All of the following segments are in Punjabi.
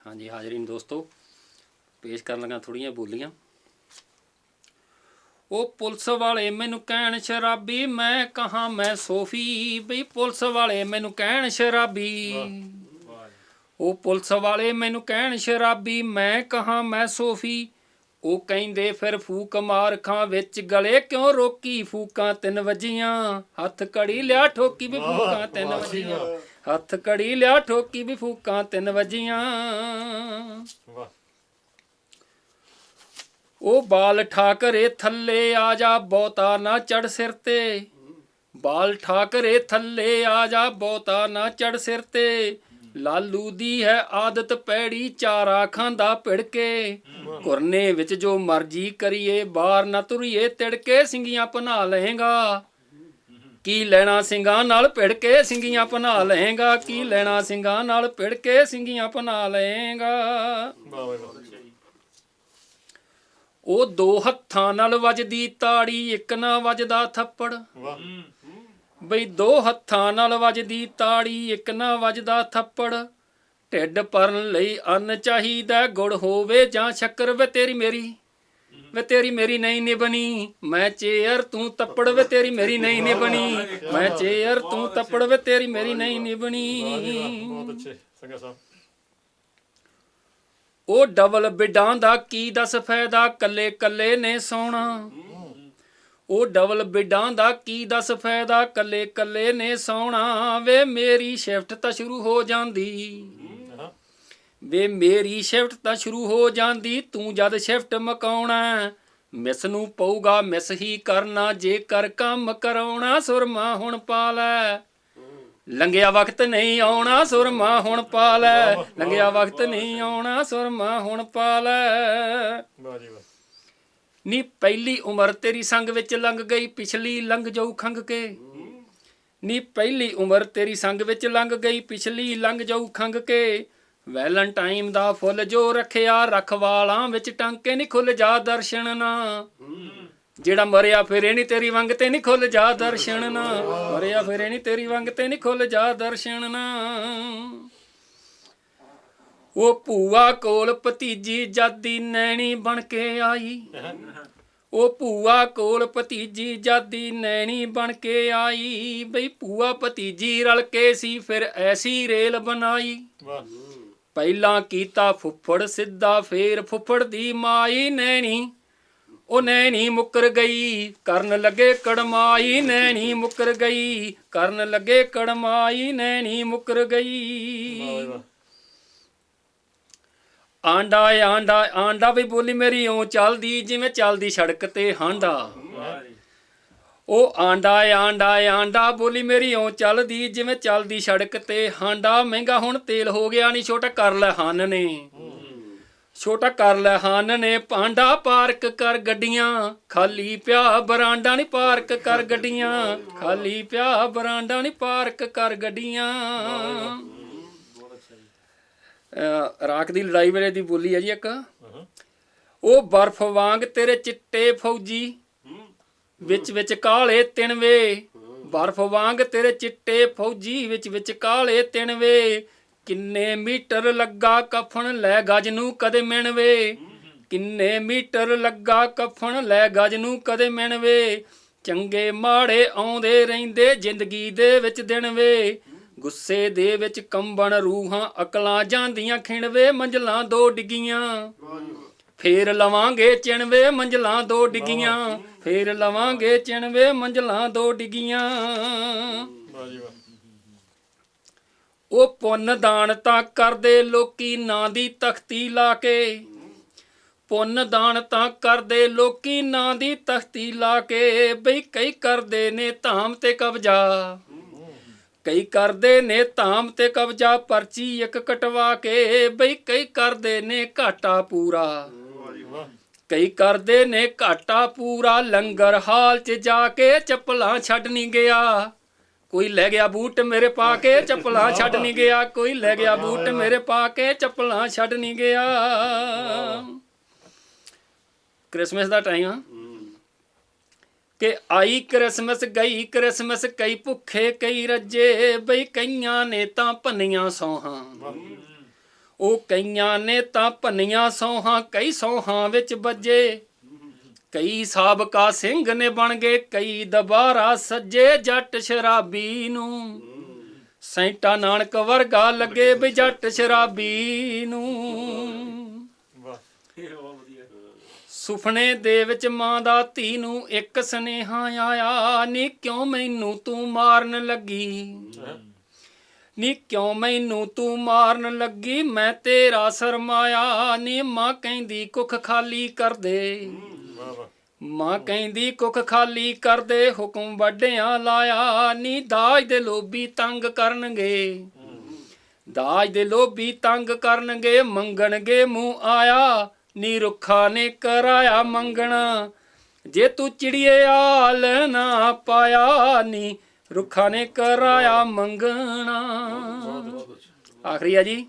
हाँ जी हाजरीन दोस्तों, पेश कर लगा थोड़ियां बोलियां। ओ पुलिस वाले मैनू कहण शराबी, मैं कहाँ मैं सोफी। बई पुलिस वाले मैनू कहण शराबी, ओ पुलिस वाले मैनू कहण शराबी, मैं कहाँ मैं सोफी। ओ कहिंदे फिर फूक मार खां विच गले, क्यों रोकी फूकां 3 वजियां। हथ कड़ी लिया ठोकी भी फूकां 3 वजियां, हथ कड़ी लिया ठोकी भी फूकां 3 वजियां। ਉਹ ਬਾਲ ਠਾਕਰੇ ਥੱਲੇ ਆ ਜਾ, ਬਹੁਤਾ ਨਾ ਚੜ ਸਿਰ ਤੇ। ਬਾਲ ਠਾਕਰੇ ਥੱਲੇ ਆ ਜਾ, ਬਹੁਤਾ ਨਾ ਚੜ ਸਿਰ ਤੇ। ਲਾਲੂ ਦੀ ਹੈ ਆਦਤ ਪੈੜੀ, ਚਾਰਾ ਖਾਂਦਾ ਭਿੜਕੇ। ਕੁਰਨੇ ਵਿੱਚ ਜੋ ਮਰਜੀ ਕਰੀਏ, ਬਾਹਰ ਨਾ ਤੁਰੀਏ ਤਿੜਕੇ। ਸਿੰਗੀਆਂ ਭਨਾ ਲਏਗਾ, ਕੀ ਲੈਣਾ ਸਿੰਘਾਂ ਨਾਲ ਭਿੜ ਕੇ। ਸਿੰਗੀਆਂ ਭਨਾ ਲਏਗਾ, ਕੀ ਲੈਣਾ ਸਿੰਘਾਂ ਨਾਲ ਭਿੜ ਕੇ। ਸਿੰਗੀਆਂ ਭਨਾ ਲਏਗਾ। ਉਹ 2 ਹੱਥਾਂ ਨਾਲ ਵੱਜਦੀ ਤਾੜੀ, ਇੱਕ ਨਾ ਵੱਜਦਾ ਥੱਪੜ। ਬਈ 2 ਹੱਥਾਂ ਨਾਲ ਵੱਜਦੀ ਤਾੜੀ, ਇੱਕ ਨਾ ਵੱਜਦਾ ਥੱਪੜ। ਢਿੱਡ ਭਰਨ ਲਈ ਅੰਨ ਚਾਹੀਦਾ, ਗੁੜ ਹੋਵੇ ਜਾਂ ਸ਼ੱਕਰ। ਵੇ ਤੇਰੀ ਮੇਰੀ, ਵੇ ਤੇਰੀ ਮੇਰੀ ਨਹੀਂ ਨਿਭਣੀ, ਮੈਂ ਚੇਅਰ ਤੂੰ ਤੱਪੜ। ਵੇ ਤੇਰੀ ਮੇਰੀ ਨਹੀਂ ਨਿਭਣੀ, ਮੈਂ ਚੇਅਰ ਤੂੰ ਤੱਪੜ। ਵੇ ਤੇਰੀ ਮੇਰੀ ਨਹੀਂ ਨਿਭਣੀ। ਉਹ ਡਬਲ ਬਿੱਡਾਂ ਦਾ ਕੀ ਦੱਸ ਫਾਇਦਾ, ਕੱਲੇ ਕੱਲੇ ਨੇ ਸੌਣਾ। ਉਹ ਡਬਲ ਬਿੱਡਾਂ ਦਾ ਕੀ ਦੱਸ ਫਾਇਦਾ, ਕੱਲੇ ਕੱਲੇ ਨੇ ਸੌਣਾ। ਵੇ ਮੇਰੀ ਸ਼ਿਫਟ ਤਾਂ ਸ਼ੁਰੂ ਹੋ ਜਾਂਦੀ, ਵੇ ਮੇਰੀ ਸ਼ਿਫਟ ਤਾਂ ਸ਼ੁਰੂ ਹੋ ਜਾਂਦੀ, ਤੂੰ ਜਦ ਸ਼ਿਫਟ ਮੁਕਾਉਣਾ। ਮਿਸ ਨੂੰ ਪਊਗਾ ਮਿਸ ਹੀ ਕਰਨਾ, ਜੇਕਰ ਕੰਮ ਕਰਾਉਣਾ। ਸੁਰਮਾ ਹੁਣ ਪਾ ਲੈ, ਲੰਘਿਆ ਵਕਤ ਨਹੀਂ ਆਉਣਾ। ਸੁਰਮਾ ਹੁਣ ਪਾ ਲੈ, ਲੰਘਿਆ ਵਕਤ ਨਹੀਂ ਆਉਣਾ। ਸੁਰਮਾ ਹੁਣ ਪਾ ਲੈ। ਨੀ ਪਹਿਲੀ ਉਮਰ ਤੇਰੀ ਸੰਗ ਵਿੱਚ ਲੰਘ ਗਈ, ਪਿਛਲੀ ਲੰਘ ਜਾਊ ਖੰਘ ਕੇ। ਨੀ ਪਹਿਲੀ ਉਮਰ ਤੇਰੀ ਸੰਗ ਵਿੱਚ ਲੰਘ ਗਈ, ਪਿਛਲੀ ਲੰਘ ਜਾਊ ਖੰਘ ਕੇ। ਵੈਲੈਂਟਾਈਨ ਦਾ ਫੁੱਲ ਜੋ ਰੱਖਿਆ, ਰਖਵਾਲਾਂ ਵਿੱਚ ਟਾਂਕੇ। ਨੀ ਖੁੱਲ ਜਾ ਦਰਸ਼ਨ ਨਾ, ਜਿਹੜਾ ਮਰਿਆ ਫਿਰੇ ਨੀ ਤੇਰੀ ਵੰਗ ਤੇ। ਨੀ ਖੁੱਲ ਜਾ ਦਰਸ਼ਨ ਨਾ, ਮਰਿਆ ਫਿਰੇ ਨੀ ਤੇਰੀ ਵੰਗ ਤੇ। ਨੀ ਖੁੱਲ ਜਾ ਦਰਸ਼ਨ ਨਾ। ਉਹ ਭੂਆ ਕੋਲ ਭਤੀਜੀ ਜਾਦੀ ਨੈਣੀ ਬਣ ਕੇ ਆਈ। ਉਹ ਭੂਆ ਕੋਲ ਭਤੀਜੀ ਜਾਦੀ ਨੈਣੀ ਬਣ ਕੇ ਆਈ। ਬਈ ਭੂਆ ਭਤੀਜੀ ਰਲ ਕੇ ਸੀ ਫਿਰ ਐਸੀ ਰੇਲ ਬਣਾਈ। ਪਹਿਲਾਂ ਕੀਤਾ ਫੁੱਫੜ ਸਿੱਧਾ, ਫੇਰ ਫੁੱਫੜ ਦੀ ਮਾਈ। ਨੈਣੀ ਉਹ ਨੈਣੀ ਮੁੱਕਰ ਗਈ, ਕਰਨ ਲੱਗੇ ਕੜਮਾਈ। ਨੈਣੀ ਮੁੱਕਰ ਗਈ, ਕਰਨ ਲੱਗੇ ਕੜਮਾਈ। ਨੈਣੀ ਮੁੱਕਰ ਗਈ। ਆਂਡਾ ਆਂਡਾ ਆਂਡਾ ਵੀ ਬੋਲੀ ਮੇਰੀ ਓ ਚੱਲਦੀ, ਜਿਵੇਂ ਚੱਲਦੀ ਸੜਕ ਤੇ ਹਾਂਡਾ। ਉਹ ਆਂਡਾ ਆਂਡਾ ਆਂਡਾ ਬੋਲੀ ਮੇਰੀ ਓ ਚੱਲਦੀ, ਜਿਵੇਂ ਚੱਲਦੀ ਸੜਕ ਤੇ ਹਾਂਡਾ। ਮਹਿੰਗਾ ਹੁਣ ਤੇਲ ਹੋ ਗਿਆ ਨੀ, ਛੋਟਾ ਕਰ ਲੈ ਹਨ ਨੇ, ਛੋਟਾ ਕਰ ਲੈ ਹਨ ਨੇ। ਭਾਂਡਾ ਪਾਰਕ ਕਰ ਗੱਡੀਆਂ, ਖਾਲੀ ਪਿਆ ਬਰਾਂਡਾ। ਨੀ ਪਾਰਕ ਕਰ ਗੱਡੀਆਂ, ਖਾਲੀ ਪਿਆ ਬਰਾਂਡਾ। ਨੀ ਪਾਰਕ ਕਰ ਗੱਡੀਆਂ। ਰਾਖ ਦੀ ਲੜਾਈ ਵੇਲੇ ਦੀ ਬੋਲੀ ਹੈ ਜੀ ਇੱਕ। ਉਹ ਬਰਫ਼ ਵਾਂਗ ਤੇਰੇ ਚਿੱਟੇ ਫੌਜੀ, ਵਿੱਚ ਵਿੱਚ ਕਾਲੇ ਤਿਣਵੇ। ਬਰਫ਼ ਵਾਂਗ ਤੇਰੇ ਚਿੱਟੇ ਫੌਜੀ, ਵਿੱਚ ਵਿੱਚ ਕਾਲੇ ਤਿਣਵੇ। ਕਿੰਨੇ ਮੀਟਰ ਲੱਗਾ ਕਫਨ, ਲੈ ਗਜ ਨੂੰ ਕਦੇ ਮਿਣਵੇ। ਕਿੰਨੇ ਮੀਟਰ ਲੱਗਾ ਕਫਨ, ਲੈ ਗਜ ਨੂੰ ਕਦੇ ਮਿਣਵੇ। ਚੰਗੇ ਮਾੜੇ ਆਉਂਦੇ ਰਹਿੰਦੇ, ਜ਼ਿੰਦਗੀ ਦੇ ਵਿੱਚ ਦਿਨ ਵੇ। ਗੁੱਸੇ ਦੇ ਵਿੱਚ ਕੰਬਣ ਰੂਹਾਂ, ਅਕਲਾਂ ਜਾਂਦੀਆਂ ਖਿਣਵੇ। ਮੰਜ਼ਲਾਂ 2 ਡਿੱਗੀਆਂ, ਫੇਰ ਲਵਾਂਗੇ ਚਿਣਵੇ। ਮੰਜ਼ਲਾਂ 2 ਡਿੱਗੀਆਂ, ਫੇਰ ਲਵਾਂਗੇ ਚਿਣਵੇ। ਮੰਜ਼ਲਾਂ 2 ਡਿੱਗੀਆਂ। ਉਹ ਪੁੰਨ ਦਾਨ ਤਾਂ ਕਰਦੇ ਲੋਕੀ, ਨਾਂ ਦੀ ਤਖਤੀ ਲਾ ਕੇ। ਪੁੰਨ ਦਾਨ ਤਾਂ ਕਰਦੇ ਲੋਕੀ, ਨਾਂ ਦੀ ਤਖਤੀ ਲਾ ਕੇ। ਬਈ ਕਈ ਕਰਦੇ ਨੇ ਧਾਮ ਤੇ ਕਬਜ਼ਾ, ਕਈ ਕਰਦੇ ਨੇ ਧਾਮ ਤੇ ਕਬਜ਼ਾ। ਪਰਚੀ ਇੱਕ ਕਟਵਾ ਕੇ। ਬਈ ਕਈ ਕਰਦੇ ਨੇ ਘਾਟਾ ਪੂਰਾ, ਕਈ ਕਰਦੇ ਨੇ ਘਾਟਾ ਪੂਰਾ। ਲੰਗਰ ਹਾਲ 'ਚ ਜਾ ਕੇ ਚੱਪਲਾਂ ਛੱਡ ਨੀ ਗਿਆ। ਕੋਈ ਲੈ ਗਿਆ ਬੂਟ ਮੇਰੇ ਪਾ ਕੇ, ਚੱਪਲਾਂ ਛੱਡ ਨੀ ਗਿਆ। ਕੋਈ ਲੈ ਗਿਆ ਬੂਟ ਮੇਰੇ ਪਾ ਕੇ, ਚੱਪਲਾਂ ਛੱਡ ਨੀ ਗਿਆ। ਕ੍ਰਿਸਮਸ ਦਾ ਟਾਈਮ ਆ ਕਿ ਆਈ ਕ੍ਰਿਸਮਸ ਗਈ ਕ੍ਰਿਸਮਸ, ਕਈ ਭੁੱਖੇ ਕਈ ਰੱਜੇ। ਬਈ ਕਈਆਂ ਨੇ ਤਾਂ ਭੰਨੀਆਂ ਸੌਹਾਂ, ਉਹ ਕਈਆਂ ਨੇ ਤਾਂ ਭੰਨੀਆਂ ਸੌਹਾਂ ਕਈ ਸੌਹਾਂ ਵਿੱਚ ਵੱਜੇ, ਕਈ ਸਾਬਕਾ ਸਿੰਘ ਨੇ ਬਣ ਗਏ ਕਈ ਦੁਬਾਰਾ ਸੱਜੇ। ਜੱਟ ਸ਼ਰਾਬੀ ਨੂੰ ਸੈਂਟਾ ਨਾਨਕ ਵਰਗਾ ਲੱਗੇ ਵੀ ਜੱਟ ਸ਼ਰਾਬੀ ਨੂੰ। ਸੁਪਨੇ ਦੇ ਵਿੱਚ ਮਾਂ ਦਾ ਧੀ ਨੂੰ ਇੱਕ ਸੁਨੇਹਾ ਆਇਆ, ਨੀ ਕਿਉਂ ਮੈਨੂੰ ਤੂੰ ਮਾਰਨ ਲੱਗੀ, ਨੀ ਕਿਉਂ ਮੈਨੂੰ ਤੂੰ ਮਾਰਨ ਲੱਗੀ, ਮੈਂ ਤੇਰਾ ਸਰਮਾਇਆ। ਨੀ ਮਾਂ ਕਹਿੰਦੀ ਕੁੱਖ ਖਾਲੀ ਕਰ ਦੇ, ਮਾਂ ਕਹਿੰਦੀ ਕੁੱਖ ਖਾਲੀ ਕਰ ਦੇ, ਹੁਕਮ ਵੱਡਿਆਂ ਲਾਇਆ। ਨੀ ਦਾਜ ਦੇ ਲੋਭੀ ਤੰਗ ਕਰਨਗੇ, ਦਾਜ ਦੇ ਲੋਭੀ ਤੰਗ ਕਰਨਗੇ, ਮੰਗਣਗੇ ਮੂੰਹ ਆਇਆ। ਨੀ ਰੁੱਖਾ ਨੇ ਕਰਾਇਆ ਮੰਗਣਾ, ਜੇ ਤੂੰ ਚਿੜੀਏ ਆਲ ਨਾ ਪਾਇਆ। ਨੀ ਰੁੱਖਾ ਨੇ ਕਰਾਇਆ ਮੰਗਣਾ। ਆਖਰੀ ਆ ਜੀ।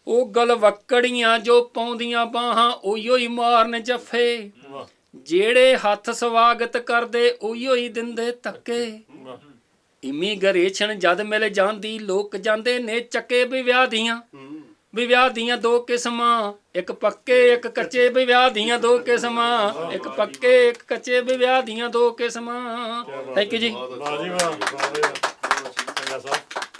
ਉਹ ਗਲਵੱਕੜੀਆਂ ਜੋ ਪਾਉਂਦੀਆਂ ਬਾਹਾਂ ਉਹੀਓ ਹੀ ਮਾਰਨ ਜੱਫੇ, ਜਿਹੜੇ ਹੱਥ ਸਵਾਗਤ ਕਰਦੇ ਉਹੀਓ ਹੀ ਦਿੰਦੇ ਧੱਕੇ। ਇਮੀਗ੍ਰੇਸ਼ਨ ਜਦ ਮਿਲ ਜਾਂਦੀ ਲੋਕ ਜਾਂਦੇ ਨੇ ਚੱਕੇ। ਵਿਆਹ ਦੀਆਂ ਦੋ ਕਿਸਮਾਂ, ਇੱਕ ਪੱਕੇ ਇੱਕ ਕੱਚੇ। ਵਿਆਹ ਦੀਆਂ ਦੋ ਕਿਸਮਾਂ, ਇੱਕ ਪੱਕੇ ਇੱਕ ਕੱਚੇ। ਵਿਆਹ ਦੀਆਂ ਦੋ ਕਿਸਮਾਂ। ਥੈਂਕ ਯੂ ਜੀ।